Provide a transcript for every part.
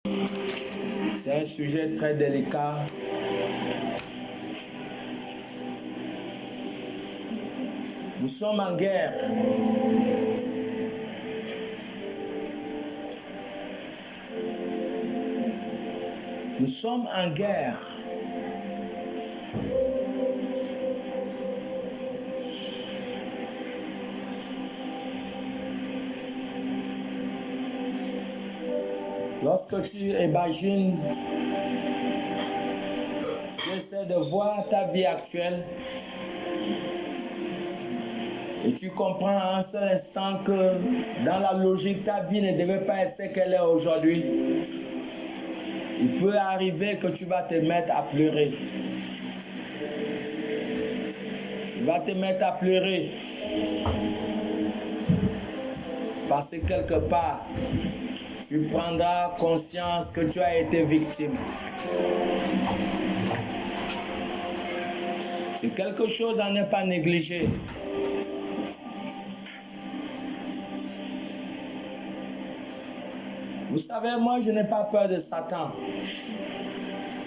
C'est un sujet très délicat. Nous sommes en guerre. Nous sommes en guerre. Lorsque tu imagines, tu essaies de voir ta vie actuelle et tu comprends à un seul instant que dans la logique, ta vie ne devait pas être ce qu'elle est aujourd'hui. Il peut arriver que tu vas te mettre à pleurer. Tu vas te mettre à pleurer parce que quelque part, tu prendras conscience que tu as été victime. C'est quelque chose à ne pas négliger. Vous savez, moi, je n'ai pas peur de Satan.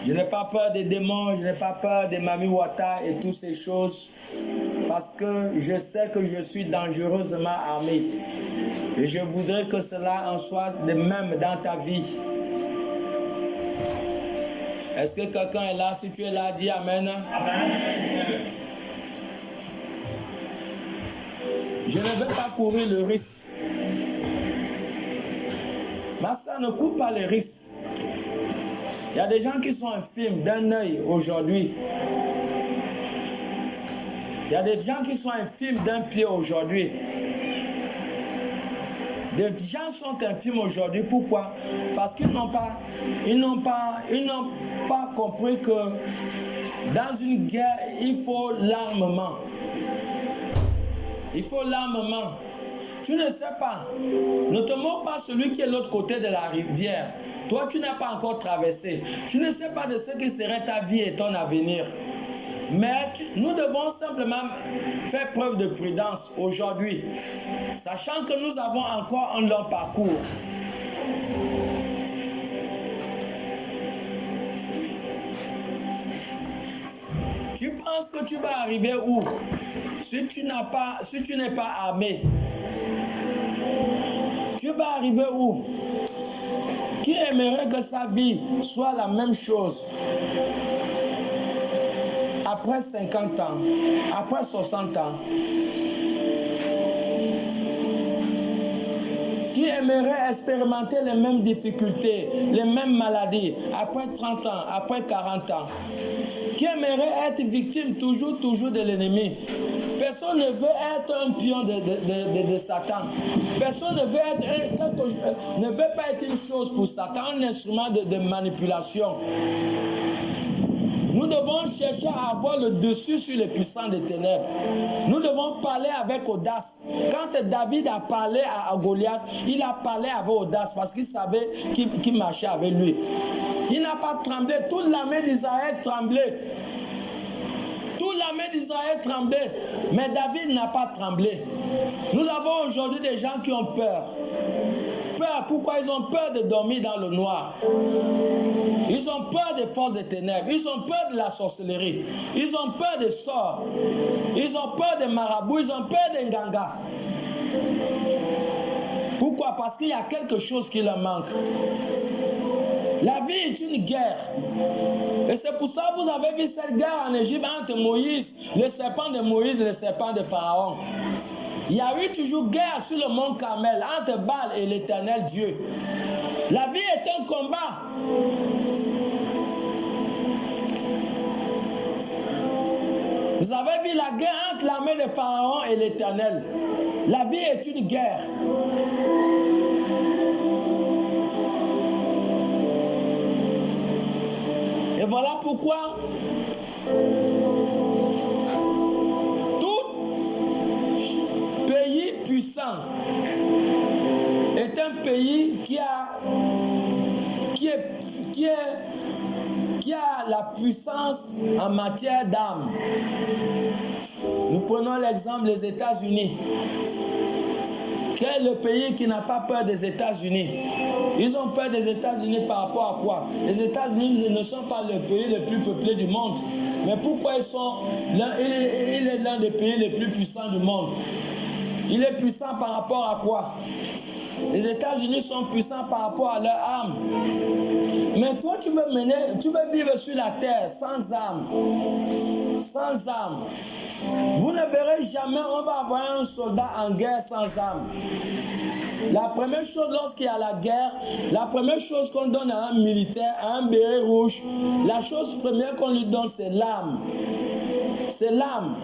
Je n'ai pas peur des démons, je n'ai pas peur des Mami Wata et toutes ces choses. Parce que je sais que je suis dangereusement armé. Et je voudrais que cela en soit de même dans ta vie. Est-ce que quelqu'un est là? Si tu es là, dis Amen. Amen. Je ne vais pas courir le risque. Mais ça ne court pas les risques. Il y a des gens qui sont infirmes d'un œil aujourd'hui. Il y a des gens qui sont infirmes d'un pied aujourd'hui. Des gens sont infirmes aujourd'hui. Pourquoi? Parce qu'ils n'ont pas compris que dans une guerre, il faut l'armement. Il faut l'armement. Tu ne sais pas. Ne te moque pas celui qui est de l'autre côté de la rivière. Toi, tu n'as pas encore traversé. Tu ne sais pas de ce qui serait ta vie et ton avenir. Mais nous devons simplement faire preuve de prudence aujourd'hui, sachant que nous avons encore un long parcours. Tu penses que tu vas arriver où? Si tu n'es pas armé, tu vas arriver où? Qui aimerait que sa vie soit la même chose? Après 50 ans, après 60 ans, qui aimerait expérimenter les mêmes difficultés, les mêmes maladies, après 30 ans, après 40 ans, qui aimerait être victime toujours de l'ennemi. Personne ne veut être un pion de Satan. Personne ne veut pas être une chose pour Satan, un instrument de manipulation. Nous devons chercher à avoir le dessus sur les puissants des ténèbres. Nous devons parler avec audace. Quand David a parlé à Goliath, il a parlé avec audace parce qu'il savait qu'il marchait avec lui. Il n'a pas tremblé. Toute l'armée d'Israël tremblait. Toute l'armée d'Israël tremblait. Mais David n'a pas tremblé. Nous avons aujourd'hui des gens qui ont peur. Peur. Pourquoi ils ont peur de dormir dans le noir? Ils ont peur des forces des ténèbres. Ils ont peur de la sorcellerie. Ils ont peur des sorts. Ils ont peur des marabouts. Ils ont peur des ngangas. Pourquoi? Parce qu'il y a quelque chose qui leur manque. La vie est une guerre. Et c'est pour ça que vous avez vu cette guerre en Égypte entre Moïse, le serpent de Moïse et le serpent de Pharaon. Il y a eu toujours guerre sur le mont Carmel entre Baal et l'Éternel Dieu. La vie est un combat. Vous avez vu la guerre entre l'armée de Pharaon et l'Éternel. La vie est une guerre. Et voilà pourquoi tout pays puissant est un pays qui a la puissance en matière d'armes. Nous prenons l'exemple des États-Unis. Quel est le pays qui n'a pas peur des États-Unis? Ils ont peur des États-Unis par rapport à quoi? Les États-Unis ne sont pas le pays le plus peuplé du monde. Mais pourquoi il est l'un des pays les plus puissants du monde? Il est puissant par rapport à quoi? Les États-Unis sont puissants par rapport à leurs armes. Mais toi, tu veux vivre sur la terre sans armes. Sans armes. Vous ne verrez jamais, on va avoir un soldat en guerre sans armes. La première chose lorsqu'il y a la guerre, la première chose qu'on donne à un militaire, à un béret rouge, la chose première qu'on lui donne, c'est l'arme. C'est l'arme.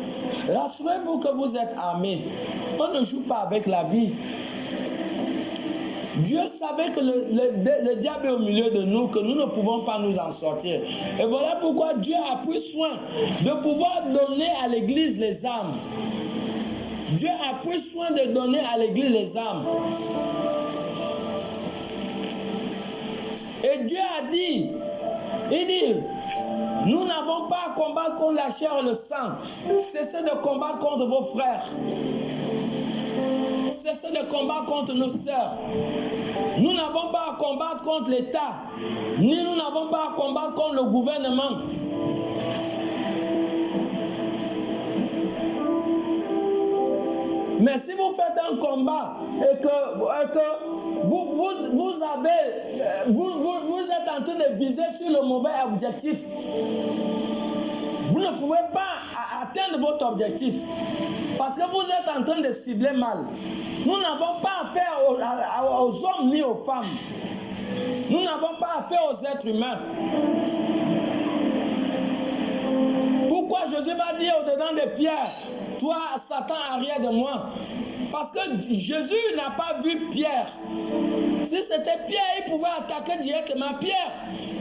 Rassurez-vous que vous êtes armés. On ne joue pas avec la vie. Dieu savait que le diable est au milieu de nous, que nous ne pouvons pas nous en sortir. Et voilà pourquoi Dieu a pris soin de pouvoir donner à l'Église les armes. Dieu a pris soin de donner à l'Église les armes. Et Dieu a dit, il dit, nous n'avons pas à combattre contre la chair et le sang. Cessez de combattre contre vos frères. Cessez de combattre contre nos sœurs. Nous n'avons pas à combattre contre l'État, ni nous n'avons pas à combattre contre le gouvernement. Mais si vous faites un combat et que vous êtes en train de viser sur le mauvais objectif, vous ne pouvez pas atteindre votre objectif. Parce que vous êtes en train de cibler mal. Nous n'avons pas affaire aux hommes ni aux femmes. Nous n'avons pas affaire aux êtres humains. Pourquoi Jésus va dire au-dedans de Pierre, toi, Satan, arrière de moi? Parce que Jésus n'a pas vu Pierre. Si c'était Pierre, il pouvait attaquer directement Pierre.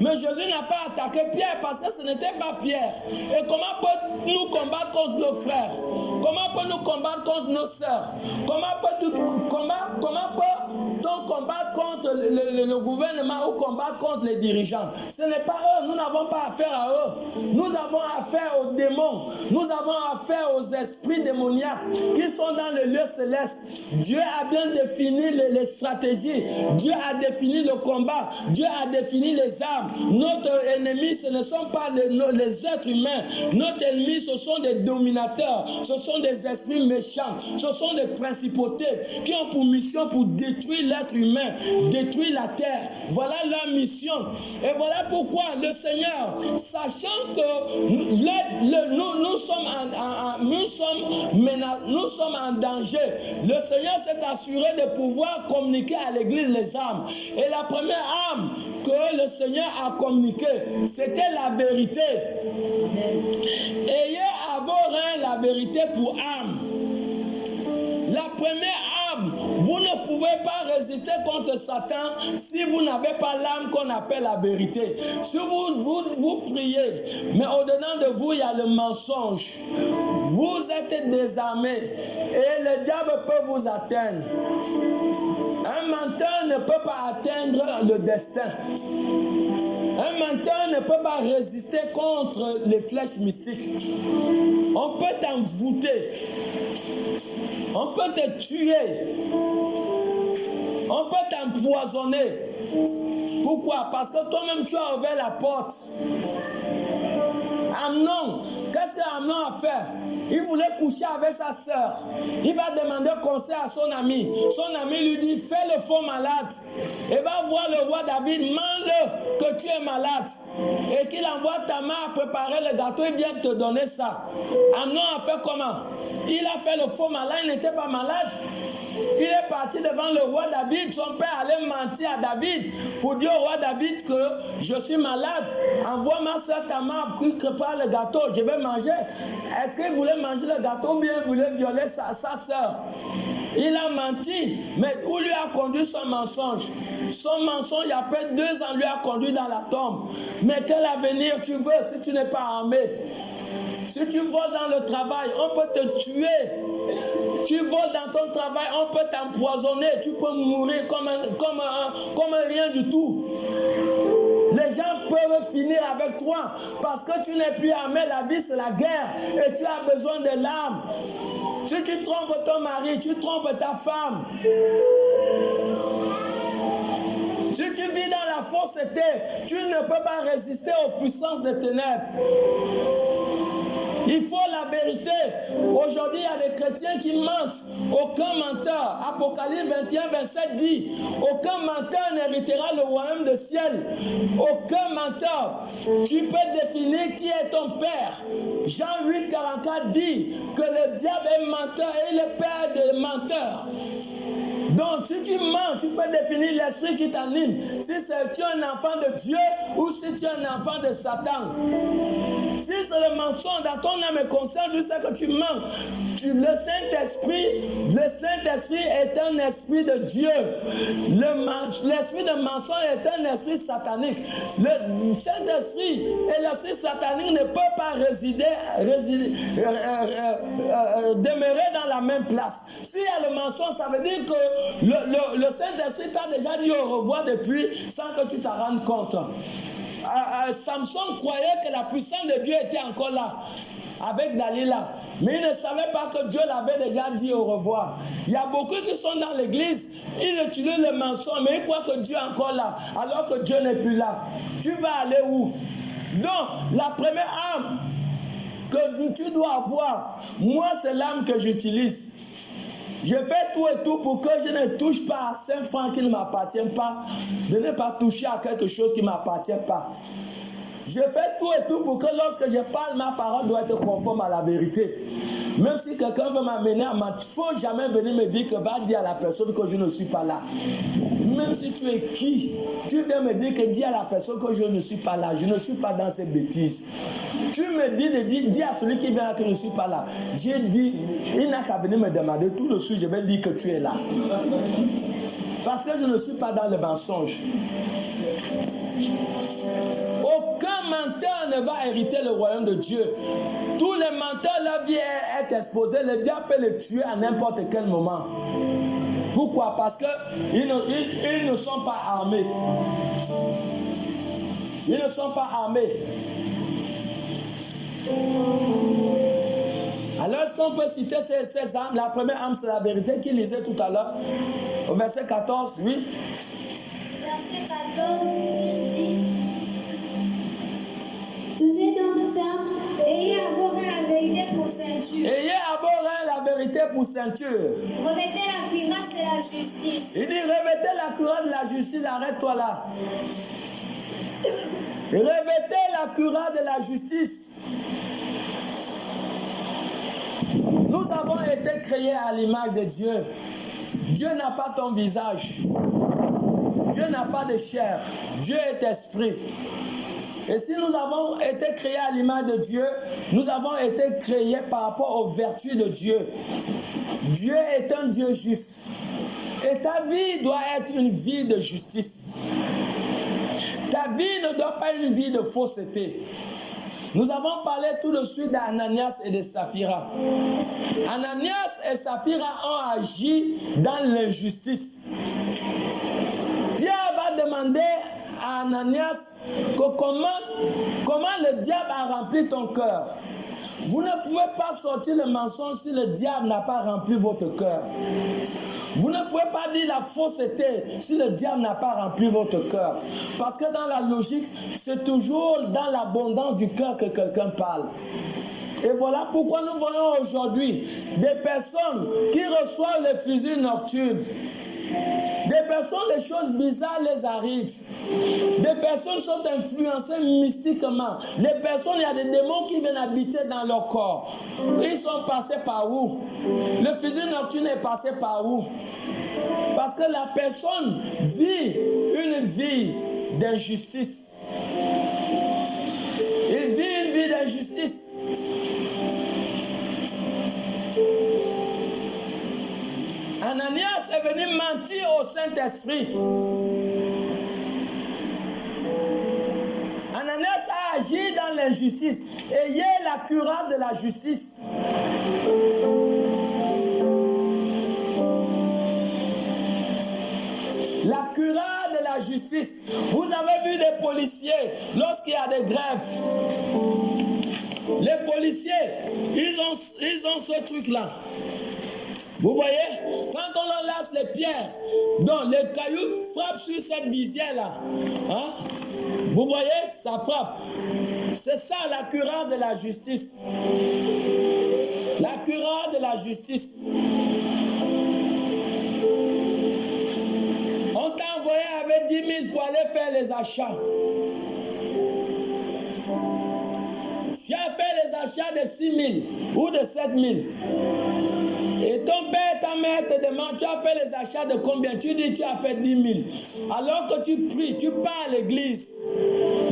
Mais Jésus n'a pas attaqué Pierre parce que ce n'était pas Pierre. Et comment peut-nous combattre contre nos frères? Comment peut-nous combattre contre nos sœurs? Comment peut-on combattre contre le gouvernement ou combattre contre les dirigeants? Ce n'est pas eux. Nous n'avons pas affaire à eux. Nous avons affaire aux démons. Nous avons affaire aux esprits démoniaques qui sont dans le lieu céleste. Dieu a bien défini les stratégies. Dieu a défini le combat. Dieu a défini les armes. Notre ennemi, ce ne sont pas les êtres humains. Notre ennemi, ce sont des dominateurs. Ce sont des esprits méchants. Ce sont des principautés qui ont pour mission pour détruire l'être humain, détruire la terre. Voilà leur mission. Et voilà pourquoi le Seigneur, sachant que nous sommes en danger, le Seigneur s'est assuré de pouvoir communiquer à l'Église les armes. Et la première arme que le Seigneur a communiquée, c'était la vérité. Ayez à vos reins la vérité pour arme. La première arme, vous ne pouvez pas résister contre Satan si vous n'avez pas l'arme qu'on appelle la vérité. Si vous priez, mais au-dedans de vous, il y a le mensonge. Vous êtes désarmés et le diable peut vous atteindre. Un menteur ne peut pas atteindre le destin. Un menteur ne peut pas résister contre les flèches mystiques. On peut t'envoûter. On peut te tuer. On peut t'empoisonner. Pourquoi? Parce que toi-même tu as ouvert la porte. Amnon, qu'est-ce qu'Amnon a fait? Il voulait coucher avec sa sœur. Il va demander conseil à son ami. Son ami lui dit, fais le faux malade. Et va voir le roi David, demande-le que tu es malade. Et qu'il envoie ta main à préparer le gâteau, il vient te donner ça. Amnon a fait comment? Il a fait le faux malade, il n'était pas malade. Il est parti devant le roi David. Son père allait mentir à David pour dire au roi David que je suis malade. Envoie ma soeur Tamar qui prépare le gâteau, je vais manger. Est-ce qu'il voulait manger le gâteau ou bien il voulait violer sa soeur? Il a menti, mais où lui a conduit son mensonge? Son mensonge, il y a à peine 2 ans, lui a conduit dans la tombe. Mais quel avenir tu veux si tu n'es pas armé? Si tu voles dans le travail, on peut te tuer. Tu voles dans ton travail, on peut t'empoisonner. Tu peux mourir comme rien du tout. Les gens peuvent finir avec toi parce que tu n'es plus armé. La vie, c'est la guerre et tu as besoin de l'arme. Si tu trompes ton mari, tu trompes ta femme. Si fausseté, tu ne peux pas résister aux puissances des ténèbres. Il faut la vérité. Aujourd'hui, il y a des chrétiens qui mentent. Aucun menteur. Apocalypse 21, 27 dit, aucun menteur n'héritera le royaume des ciel. Aucun menteur. Tu peux définir qui est ton père. Jean 8, 44 dit que le diable est menteur et il est père des menteurs. Donc, si tu mens, tu peux définir l'esprit qui t'anime. Si tu es un enfant de Dieu ou si tu es un enfant de Satan. Si c'est le mensonge dans ton âme et conscience, tu sais que tu mens. Le Saint-Esprit est un esprit de Dieu. L'esprit de mensonge est un esprit satanique. Le Saint-Esprit et l'esprit satanique ne peuvent pas demeurer dans la même place. S'il y a le mensonge, ça veut dire que le Saint-Esprit t'a déjà dit au revoir depuis sans que tu t'en rendes compte. Samson croyait que la puissance de Dieu était encore là avec Dalila, mais il ne savait pas que Dieu l'avait déjà dit au revoir. Il y a beaucoup qui sont dans l'église, ils utilisent le mensonge, mais ils croient que Dieu est encore là alors que Dieu n'est plus là. Tu vas aller où? Donc la première âme que tu dois avoir, moi c'est l'âme que j'utilise. Je fais tout et tout pour que je ne touche pas à 5 francs qui ne m'appartiennent pas, de ne pas toucher à quelque chose qui ne m'appartient pas. Je fais tout et tout pour que lorsque je parle, ma parole doit être conforme à la vérité. Même si quelqu'un veut m'amener à mentir, il ne faut jamais venir me dire que va dire à la personne que je ne suis pas là. Même si tu es qui, tu viens me dire que dis à la personne que je ne suis pas là, je ne suis pas dans ces bêtises. Tu me dis à celui qui vient là que je ne suis pas là. J'ai dit, il n'a qu'à venir me demander tout de suite, je vais dire que tu es là. Parce que je ne suis pas dans le mensonge. Aucun menteur ne va hériter le royaume de Dieu. Tous les menteurs, leur vie est exposée. Le diable peut les tuer à n'importe quel moment. Pourquoi? Parce qu'ils ne sont pas armés. Ils ne sont pas armés. Alors, est-ce qu'on peut citer ces âmes? La première âme, c'est la vérité qu'il lisait tout à l'heure. Au verset 14, oui. Verset 14, il dit: tenez donc ferme, ayez à vos reins la vérité pour ceinture. Ayez à vos reins la vérité pour ceinture. Revêtez la cuirasse de la justice. Il dit, revêtez la cuirasse de la justice, arrête-toi là. Revêtez la cuirasse de la justice. Nous avons été créés à l'image de Dieu. Dieu n'a pas ton visage. Dieu n'a pas de chair. Dieu est esprit. Et si nous avons été créés à l'image de Dieu, nous avons été créés par rapport aux vertus de Dieu. Dieu est un Dieu juste. Et ta vie doit être une vie de justice. Ta vie ne doit pas être une vie de fausseté. Nous avons parlé tout de suite d'Ananias et de Saphira. Ananias et Saphira ont agi dans l'injustice. Pierre va demander à Ananias que comment le diable a rempli ton cœur. Vous ne pouvez pas sortir le mensonge si le diable n'a pas rempli votre cœur. Vous ne pouvez pas dire la fausseté si le diable n'a pas rempli votre cœur. Parce que dans la logique, c'est toujours dans l'abondance du cœur que quelqu'un parle. Et voilà pourquoi nous voyons aujourd'hui des personnes qui reçoivent les fusils nocturnes. Des personnes, des choses bizarres les arrivent. Des personnes sont influencées mystiquement. Les personnes, il y a des démons qui viennent habiter dans leur corps. Ils sont passés par où? Le fusil nocturne est passé par où? Parce que la personne vit une vie d'injustice. Il vit une vie d'injustice. Ananias est venu mentir au Saint-Esprit. Ananias a agi dans l'injustice. Ayez la cuirasse de la justice. La cuirasse de la justice. Vous avez vu des policiers lorsqu'il y a des grèves. Les policiers, ils ont ce truc-là. Vous voyez, quand Quand on enlace les pierres, donc les cailloux frappent sur cette visière-là. Hein? Vous voyez, ça frappe. C'est ça la cuirasse de la justice. La cuirasse de la justice. On t'a envoyé avec 10 000 pour aller faire les achats. Tu as fait les achats de 6 000 ou de 7 000. Et ton père, ta mère te demande, tu as fait les achats de combien? Tu dis, tu as fait 10 000. Alors que tu pries, tu pars à l'église.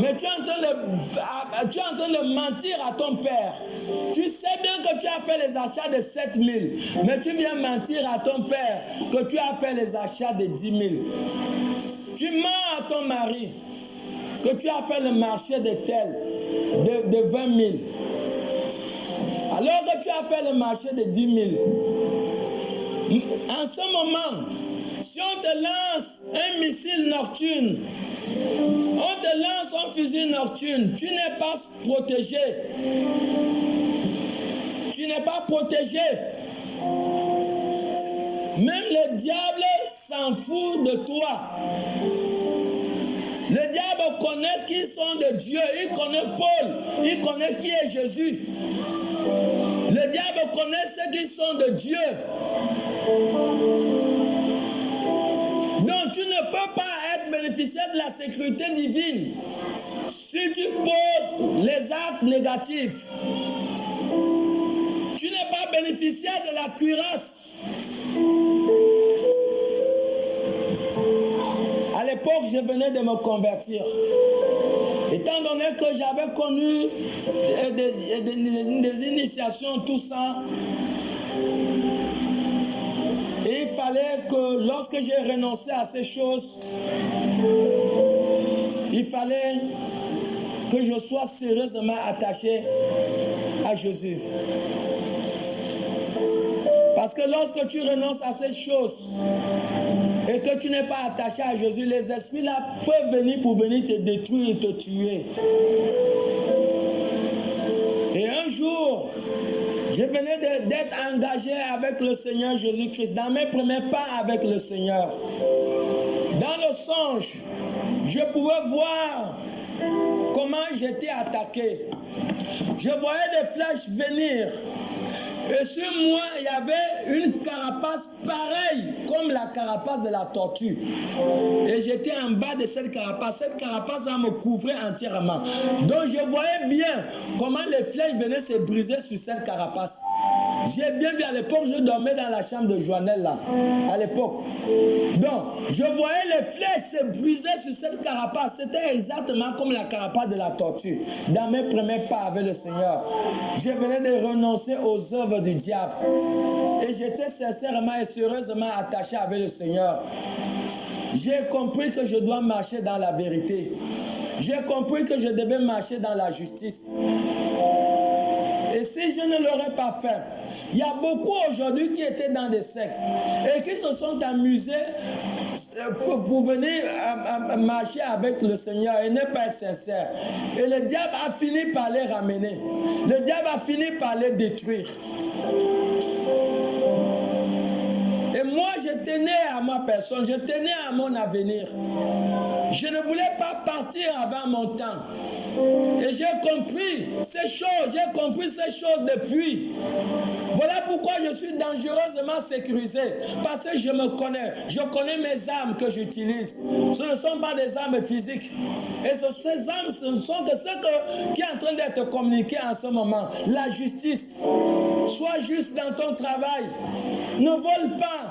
Mais tu es en train de mentir à ton père. Tu sais bien que tu as fait les achats de 7 000. Mais tu viens mentir à ton père que tu as fait les achats de 10 000. Tu mens à ton mari que tu as fait le marché de tel, de 20 000. Alors que tu as fait le marché de 10 000. En ce moment, si on te lance un missile nocturne, on te lance un fusil nocturne, tu n'es pas protégé. Tu n'es pas protégé. Même le diable s'en fout de toi. Le diable connaît qui sont de Dieu. Il connaît Paul. Il connaît qui est Jésus. Le diable connaît ceux qui sont de Dieu. Donc tu ne peux pas être bénéficiaire de la sécurité divine si tu poses les actes négatifs. Tu n'es pas bénéficiaire de la cuirasse. À l'époque, je venais de me convertir. Étant donné que j'avais connu des initiations, tout ça, et il fallait que lorsque j'ai renoncé à ces choses, il fallait que je sois sérieusement attaché à Jésus. Parce que lorsque tu renonces à ces choses et que tu n'es pas attaché à Jésus, les esprits là peuvent venir pour venir te détruire et te tuer. Et un jour, je venais d'être engagé avec le Seigneur Jésus-Christ, dans mes premiers pas avec le Seigneur. Dans le songe, je pouvais voir comment j'étais attaqué. Je voyais des flèches venir. Et sur moi, il y avait une carapace pareille comme la carapace de la tortue. Et j'étais en bas de cette carapace. Cette carapace me couvrait entièrement. Donc je voyais bien comment les flèches venaient se briser sur cette carapace. J'ai bien vu à l'époque, je dormais dans la chambre de Joannelle là, à l'époque. Donc, je voyais les flèches se briser sur cette carapace. C'était exactement comme la carapace de la tortue. Dans mes premiers pas avec le Seigneur, je venais de renoncer aux œuvres du diable. Et j'étais sincèrement et sérieusement attaché avec le Seigneur. J'ai compris que je dois marcher dans la vérité. J'ai compris que je devais marcher dans la justice. Et si je ne l'aurais pas fait, il y a beaucoup aujourd'hui qui étaient dans des sectes et qui se sont amusés pour venir marcher avec le Seigneur et ne pas être sincères. Et le diable a fini par les ramener. Le diable a fini par les détruire. Et moi, je tenais à ma personne, je tenais à mon avenir. Je ne voulais pas partir avant mon temps. Et j'ai compris ces choses depuis. Voilà pourquoi je suis dangereusement sécurisé. Parce que je me connais. Je connais mes armes que j'utilise. Ce ne sont pas des armes physiques. Et ces armes, ce ne sont que ce qui est en train d'être communiqué en ce moment. La justice. Sois juste dans ton travail. Ne vole pas.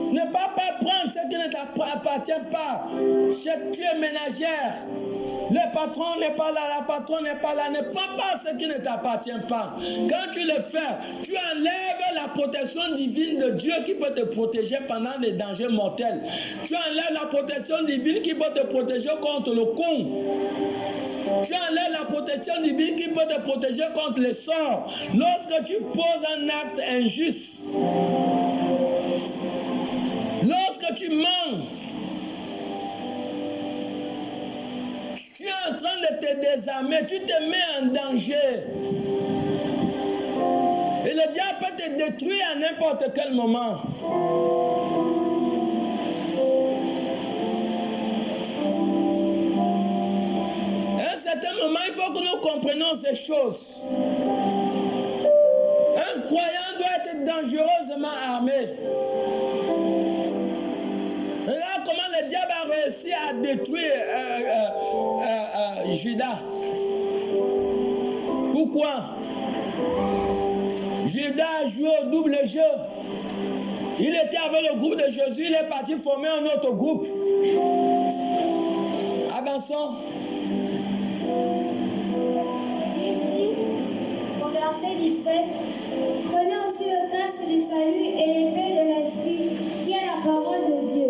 Ne pas prendre ce qui ne t'appartient pas. Tu es ménagère. Le patron n'est pas là, la patronne n'est pas là. Ne prends pas ce qui ne t'appartient pas. Quand tu le fais, tu enlèves la protection divine de Dieu qui peut te protéger pendant les dangers mortels. Tu enlèves la protection divine qui peut te protéger contre le con. Tu enlèves la protection divine qui peut te protéger contre les sorts. Lorsque tu poses un acte injuste, lorsque tu mens, tu es en train de te désarmer, tu te mets en danger. Et le diable peut te détruire à n'importe quel moment. À un certain moment, il faut que nous comprenions ces choses. Un croyant doit être dangereusement armé. Regarde comment le diable a réussi à détruire Judas. Pourquoi? Judas a joué au double jeu. Il était avec le groupe de Jésus, il est parti former un autre groupe. Avançons. Il dit, au verset 17, prenez aussi le casque du salut et l'épée de l'esprit, qui est la parole de Dieu.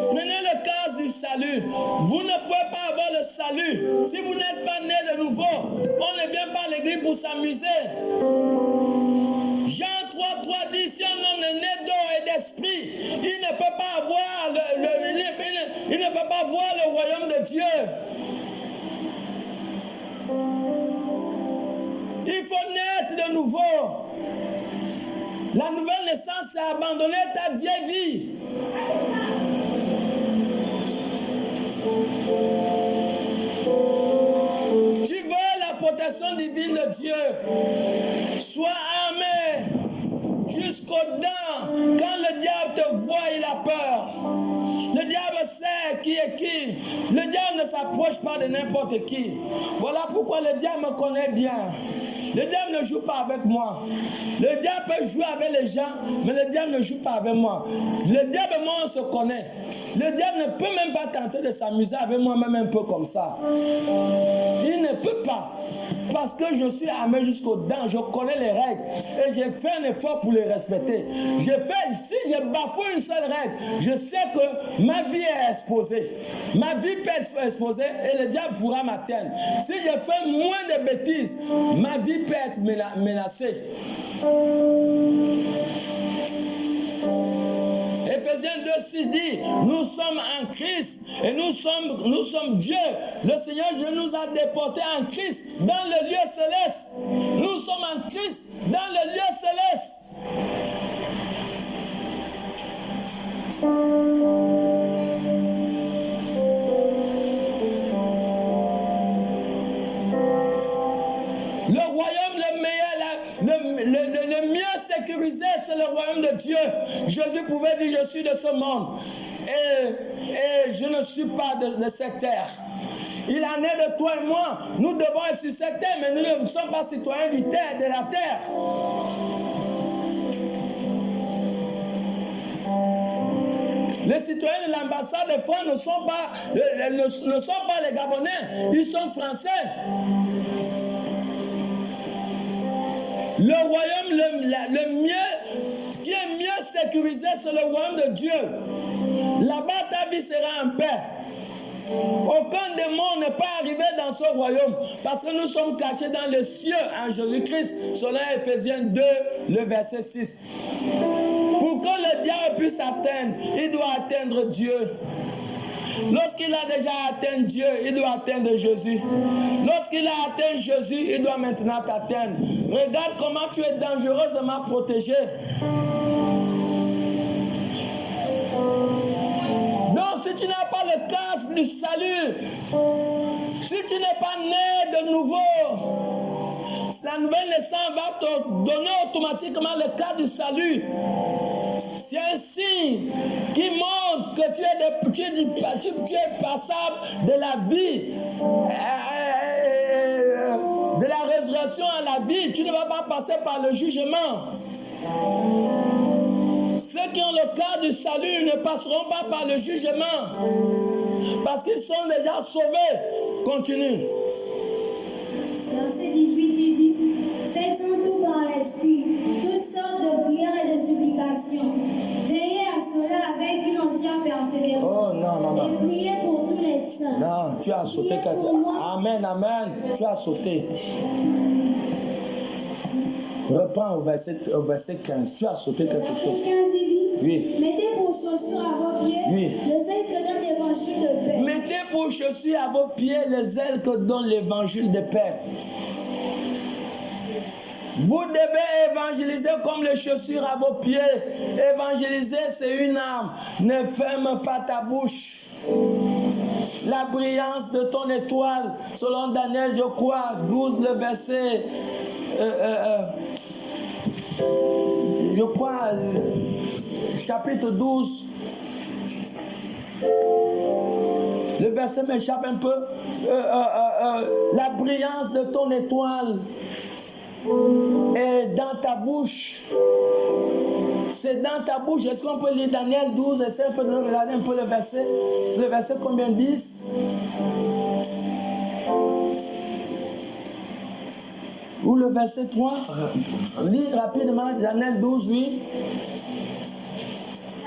Prenez le casque du salut. Vous ne pouvez pas avoir le salut si vous n'êtes pas né de nouveau. On ne vient pas à l'église pour s'amuser. Jean 3,3 dit, si un homme est né d'eau et d'esprit, il ne peut pas avoir il ne peut pas voir le royaume de Dieu. Il faut naître de nouveau. La nouvelle naissance, c'est abandonner ta vieille vie. Tu veux la protection divine de Dieu. Sois armé jusqu'aux dents. Quand le diable te voit, il a peur. Le diable sait qui est qui. Le diable ne s'approche pas de n'importe qui. Voilà pourquoi le diable me connaît bien. Le diable ne joue pas avec moi. Le diable peut jouer avec les gens, mais le diable ne joue pas avec moi. Le diable et moi, on se connaît. Le diable ne peut même pas tenter de s'amuser avec moi, même un peu comme ça. Il ne peut pas. Parce que je suis armé jusqu'aux dents, je connais les règles et j'ai fait un effort pour les respecter. Si je bafoue une seule règle, je sais que ma vie est exposée. Ma vie peut être exposée et le diable pourra m'atteindre. Si je fais moins de bêtises, ma vie peut être menacée. Ephésiens 2,6 dit, nous sommes en Christ et nous sommes Dieu. Le Seigneur Dieu nous a déportés en Christ dans le lieu céleste. Nous sommes en Christ dans le lieu céleste. Le royaume le meilleur, le mieux sécurisé, c'est le royaume de Dieu. Jésus pouvait dire, je suis de ce monde et je ne suis pas de cette terre. Il en est de toi et moi. Nous devons être sur cette terre, mais nous ne sommes pas citoyens de la terre. Les citoyens de l'ambassade de France ne sont pas les Gabonais, ils sont français. Le royaume le mieux, qui est mieux sécurisé, c'est le royaume de Dieu. Là-bas, ta vie sera en paix. Aucun démon n'est pas arrivé dans ce royaume parce que nous sommes cachés dans les cieux en Jésus-Christ. Selon Ephésiens 2, le verset 6. Pour que le diable puisse atteindre, il doit atteindre Dieu. Lorsqu'il a déjà atteint Dieu, il doit atteindre Jésus. Lorsqu'il a atteint Jésus, il doit maintenant t'atteindre. Regarde comment tu es dangereusement protégé. Donc, si tu n'as pas le casque du salut, si tu n'es pas né de nouveau, la nouvelle naissance va te donner automatiquement le casque du salut. C'est un signe qui montre que tu es passable de la vie, de la résurrection à la vie. Tu ne vas pas passer par le jugement. Ceux qui ont le cas du salut ne passeront pas par le jugement parce qu'ils sont déjà sauvés. Continue. Verset 18, il dit, faites-en tout par l'esprit, toutes sortes de prières et de supplications. Veillez à cela avec une entière persévérance. Oh non. Et priez pour tous les saints. Non, tu as sauté quelque chose. Amen. Tu as sauté. Reprends au verset 15. Tu as sauté quelque chose. Verset 15, il dit, oui. Mettez pour chaussures à vos pieds les ailes que donne l'évangile de paix. Mettez pour chaussures à vos pieds les ailes que donne l'évangile de paix. Vous devez évangéliser comme les chaussures à vos pieds. Évangéliser, c'est une âme. Ne ferme pas ta bouche. La brillance de ton étoile, selon Daniel, je crois, 12, le verset, je crois, chapitre 12. Le verset m'échappe un peu. La brillance de ton étoile est dans ta bouche. C'est dans ta bouche. Est-ce qu'on peut lire Daniel 12? Essayez un peu de regarder un peu le verset. Le verset combien? 10? Ou le verset 3? Lis rapidement Daniel 12, oui.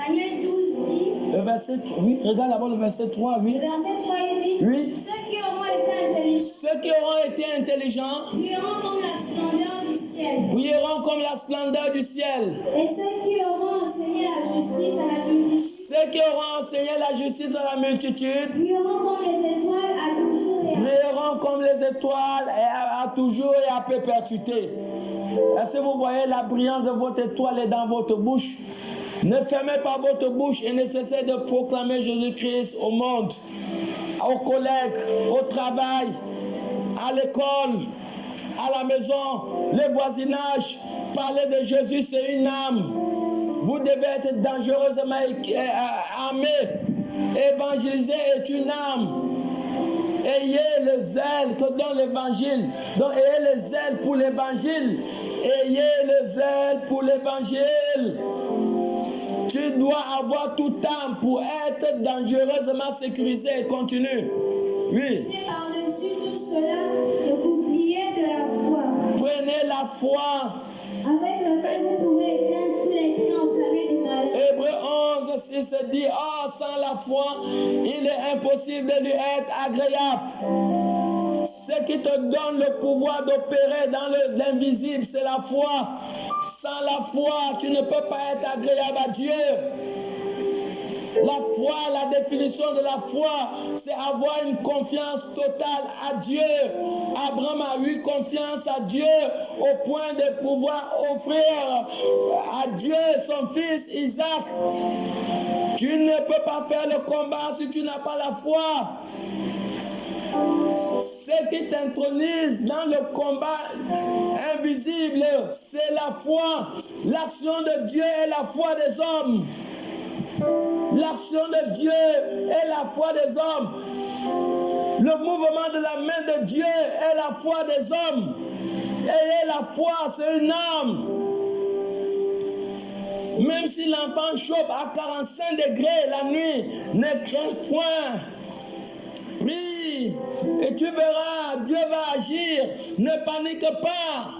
Daniel 12 dit, Le verset 3, oui. Regarde d'abord le verset 3, oui. verset 3, il dit, Oui. ceux qui auront été intelligents Ceux qui auront été intelligents brilleront comme la splendeur du ciel. brilleront comme la splendeur du ciel. Et ceux qui auront enseigné la justice à la multitude Ceux qui auront enseigné la justice à la multitude brilleront comme les étoiles à toujours et à brilleront comme les étoiles et à toujours et à perpétuité. Est-ce que vous voyez la brillance de votre étoile est dans votre bouche? Ne fermez pas votre bouche et ne cessez de proclamer Jésus-Christ au monde, aux collègues, au travail, à l'école, à la maison, le voisinage. Parler de Jésus, c'est une âme. Vous devez être dangereusement armé. Évangéliser est une âme. Ayez le zèle que donne l'évangile. Donc, ayez le zèle pour l'évangile. Ayez le zèle pour l'évangile. Tu dois avoir tout âme pour être dangereusement sécurisé et continue. Oui. prenez par-dessus tout cela le bouclier de la foi, Prenez la foi. avec lequel vous pourrez éteindre tous les traits enflammés du malheur. Hébreux 11, 6 dit, oh, sans la foi, il est impossible de lui être agréable. Ce qui te donne le pouvoir d'opérer dans l'invisible, c'est la foi. Sans la foi, tu ne peux pas être agréable à Dieu. La foi, la définition de la foi, c'est avoir une confiance totale à Dieu. Abraham a eu confiance à Dieu au point de pouvoir offrir à Dieu son fils Isaac. Tu ne peux pas faire le combat si tu n'as pas la foi. Ce qui t'intronise dans le combat invisible, c'est la foi. L'action de Dieu est la foi des hommes. L'action de Dieu est la foi des hommes. Le mouvement de la main de Dieu est la foi des hommes. Ayez la foi, c'est une âme. Même si l'enfant chope à 45 degrés la nuit, ne crains point. Prie et tu verras, Dieu va agir. Ne panique pas.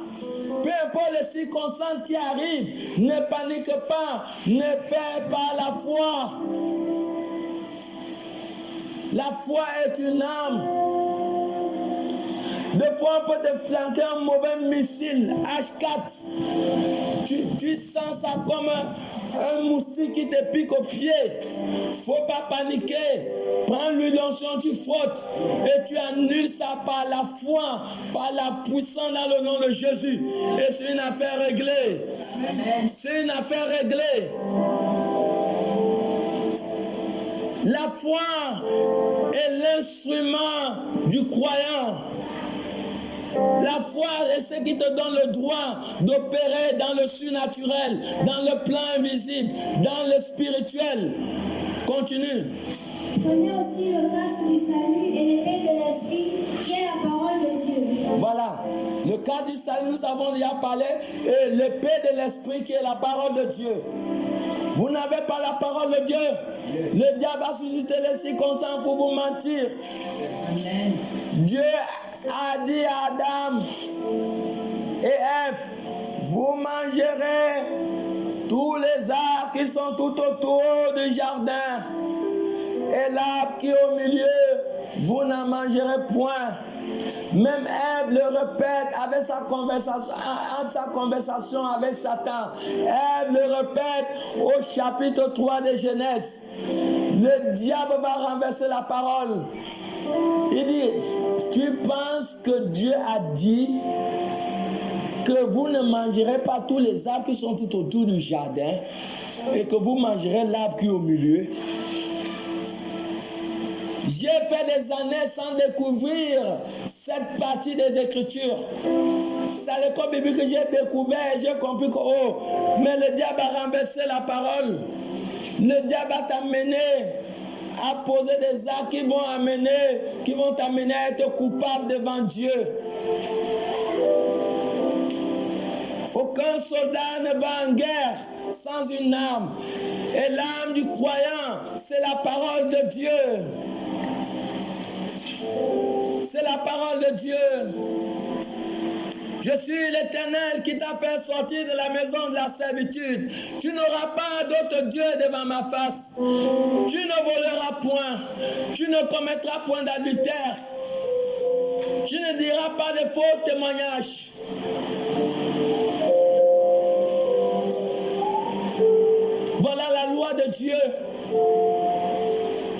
Peu importe les circonstances qui arrivent, ne panique pas, ne perds pas la foi. La foi est une âme. Des fois, on peut te flanquer un mauvais missile H4. Tu sens ça comme un moustique qui te pique au pied. Faut pas paniquer. Prends l'huile d'onction, tu frottes et tu annules ça par la foi, par la puissance dans le nom de Jésus. Et c'est une affaire réglée. C'est une affaire réglée. La foi est l'instrument du croyant. La foi est ce qui te donne le droit d'opérer dans le surnaturel, dans le plan invisible, dans le spirituel. Continue. Prenez aussi le casque du salut et l'épée de l'esprit, qui est la parole de Dieu. Voilà. Le cas du salut, nous avons déjà parlé, et l'épée de l'esprit qui est la parole de Dieu. Vous n'avez pas la parole de Dieu. Le diable a suscité les circonstances pour vous mentir. Amen. Dieu a dit à Adam et Ève, vous mangerez tous les arbres qui sont tout autour du jardin. Et l'arbre qui est au milieu, vous n'en mangerez point. Même Ève le répète avec sa conversation avec Satan. Ève le répète au chapitre 3 de Genèse. Le diable va renverser la parole. Il dit, tu penses que Dieu a dit que vous ne mangerez pas tous les arbres qui sont tout autour du jardin et que vous mangerez l'arbre qui est au milieu. J'ai fait des années sans découvrir cette partie des Écritures. C'est à l'école biblique que j'ai découvert, j'ai compris que, mais le diable a renversé la parole. Le diable va t'amener à poser des actes qui vont t'amener à être coupable devant Dieu. Aucun soldat ne va en guerre sans une arme. Et l'arme du croyant, c'est la parole de Dieu. C'est la parole de Dieu. Je suis l'Éternel qui t'a fait sortir de la maison de la servitude. Tu n'auras pas d'autre Dieu devant ma face. Tu ne voleras point. Tu ne commettras point d'adultère. Tu ne diras pas de faux témoignages. Voilà la loi de Dieu.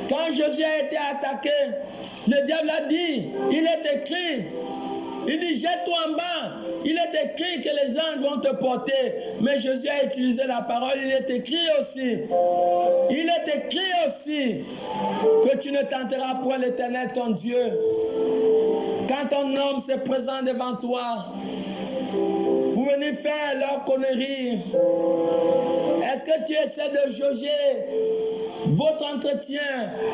Quand Josué a été attaqué, le diable a dit, il est écrit, il dit jette-toi en bas, il est écrit que les anges vont te porter. Mais Josué a utilisé la parole, il est écrit aussi que tu ne tenteras point l'Éternel ton Dieu. Quand ton homme se présente devant toi, vous venez faire leur connerie. Est-ce que tu essaies de jauger votre entretien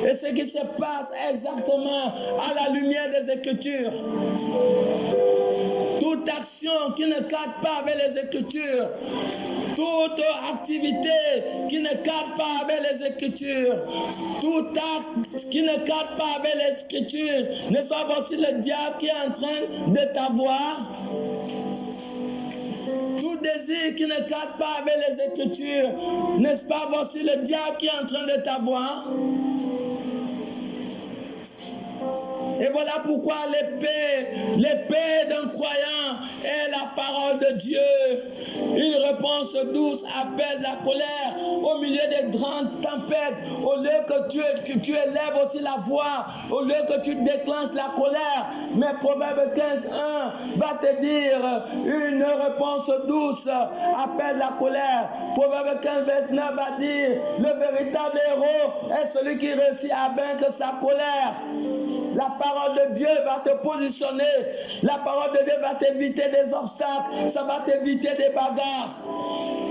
et ce qui se passe exactement à la lumière des Écritures? Toute action qui ne cadre pas avec les Écritures, toute activité qui ne cadre pas avec les Écritures, tout acte qui ne cadre pas avec les Écritures, n'est-ce pas aussi le diable qui est en train de t'avoir? Tout désir qui ne cadre pas avec les Écritures, n'est-ce pas voici le diable qui est en train de t'avoir? Et voilà pourquoi l'épée d'un croyant est la parole de Dieu. Une réponse douce apaise la colère au milieu des grandes tempêtes. Au lieu que tu élèves aussi la voix, au lieu que tu déclenches la colère. Mais Proverbe 15:1 va te dire une réponse douce apaise la colère. Proverbe 15:29 va dire le véritable héros est celui qui réussit à vaincre sa colère. La parole de Dieu va te positionner. La parole de Dieu va t'éviter des obstacles. Ça va t'éviter des bagarres.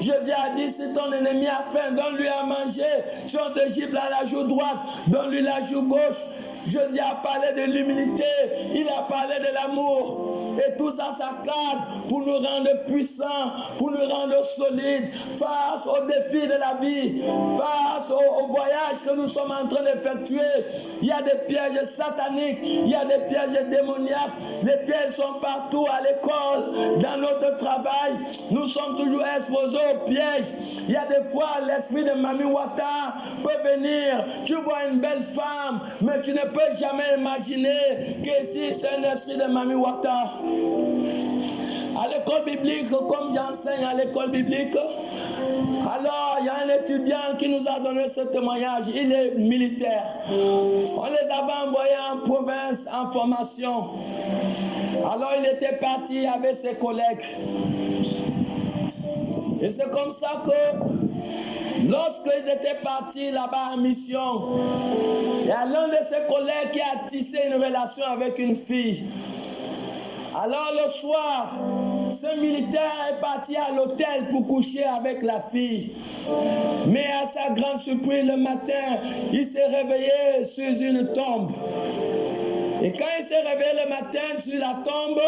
Jésus a dit, si ton ennemi a faim, donne-lui à manger. Si on te gifle à la joue droite, donne-lui la joue gauche. Jésus a parlé de l'humilité, il a parlé de l'amour. Et tout ça, ça cadre pour nous rendre puissants, pour nous rendre solides face aux défis de la vie, face au voyage que nous sommes en train d'effectuer. Il y a des pièges sataniques, il y a des pièges démoniaques. Les pièges sont partout à l'école, dans notre travail. Nous sommes toujours exposés aux pièges. Il y a des fois, l'esprit de Mami Wata peut venir. Tu vois une belle femme, mais tu ne peux jamais imaginer que si c'est un esprit de Mami Wata. À l'école biblique, comme j'enseigne à l'école biblique, alors il y a un étudiant qui nous a donné ce témoignage. Il est militaire. On les avait envoyés en province en formation. Alors il était parti avec ses collègues. Et c'est comme ça que lorsqu'ils étaient partis là-bas en mission, il y a l'un de ses collègues qui a tissé une relation avec une fille. Alors le soir, ce militaire est parti à l'hôtel pour coucher avec la fille. Mais à sa grande surprise, le matin, il s'est réveillé sur une tombe. Et quand il s'est réveillé le matin sur la tombe,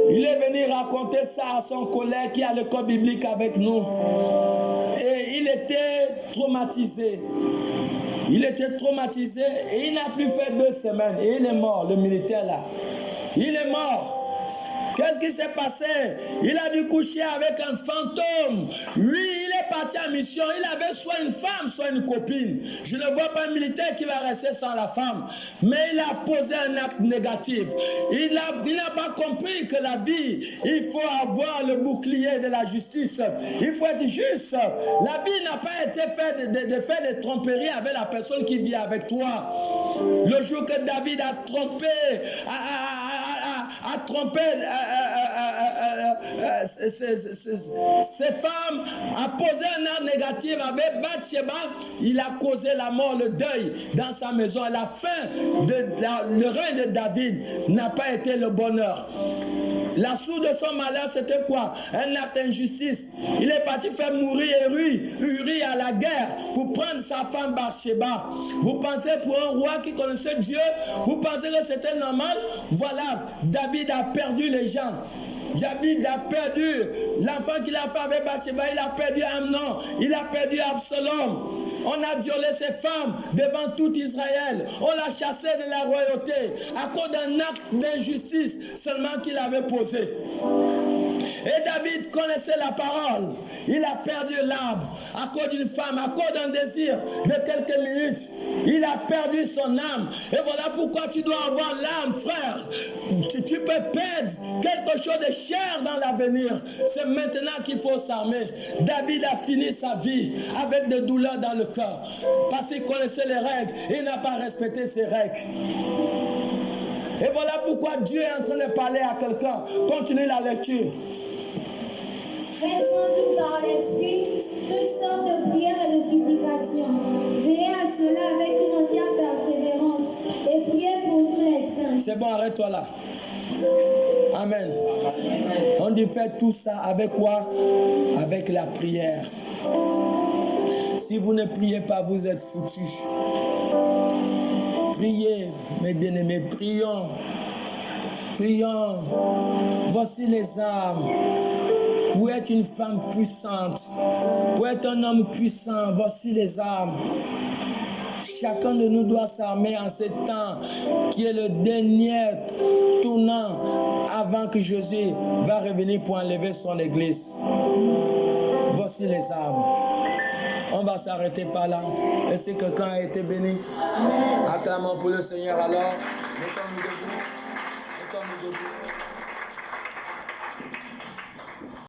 il est venu raconter ça à son collègue qui est à l'école biblique avec nous. Et il était traumatisé. Il était traumatisé et il n'a plus fait 2 semaines. Et il est mort, le militaire là. Il est mort. Qu'est-ce qui s'est passé? Il a dû coucher avec un fantôme. Lui, il est parti en mission. Il avait soit une femme, soit une copine. Je ne vois pas un militaire qui va rester sans la femme. Mais il a posé un acte négatif. Il n'a pas compris que la vie, il faut avoir le bouclier de la justice. Il faut être juste. La vie n'a pas été faite de faire des tromperies avec la personne qui vit avec toi. Le jour que David a trompé, a trompé ces femmes, a posé un air négatif avec Bathsheba, il a causé la mort, le deuil dans sa maison. À la fin, le règne de David n'a pas été le bonheur. La source de son malheur, c'était quoi? Un acte d'injustice. Il est parti faire mourir Uri à la guerre pour prendre sa femme Bathsheba. Vous pensez pour un roi qui connaissait Dieu, vous pensez que c'était normal? Voilà, David a perdu les gens. David a perdu l'enfant qu'il a fait avec Bathsheba, il a perdu Amnon, il a perdu Absalom. On a violé ses femmes devant tout Israël. On l'a chassé de la royauté à cause d'un acte d'injustice seulement qu'il avait posé. Et David connaissait la parole. Il a perdu l'âme à cause d'une femme, à cause d'un désir de quelques minutes. Il a perdu son âme. Et voilà pourquoi tu dois avoir l'âme, frère. Tu peux perdre quelque chose de cher dans l'avenir. C'est maintenant qu'il faut s'armer. David a fini sa vie avec des douleurs dans le cœur. Parce qu'il connaissait les règles. Il n'a pas respecté ces règles. Et voilà pourquoi Dieu est en train de parler à quelqu'un. Continue la lecture. Faisons-nous par l'esprit toutes sortes de prières et de supplications. Veillez à cela avec une entière persévérance et priez pour nous les saints. C'est bon, arrête-toi là. Amen. On dit faites tout ça avec quoi? Avec la prière. Si vous ne priez pas, vous êtes foutus. Priez, mes bien-aimés, prions. Prions. Voici les armes. Pour être une femme puissante, pour être un homme puissant, voici les armes. Chacun de nous doit s'armer en ce temps qui est le dernier tournant avant que Jésus va revenir pour enlever son église. Voici les armes. On va s'arrêter par là. Est-ce que quelqu'un a été béni? Acclamons pour le Seigneur alors. Mettons-nous debout. Mettons-nous debout.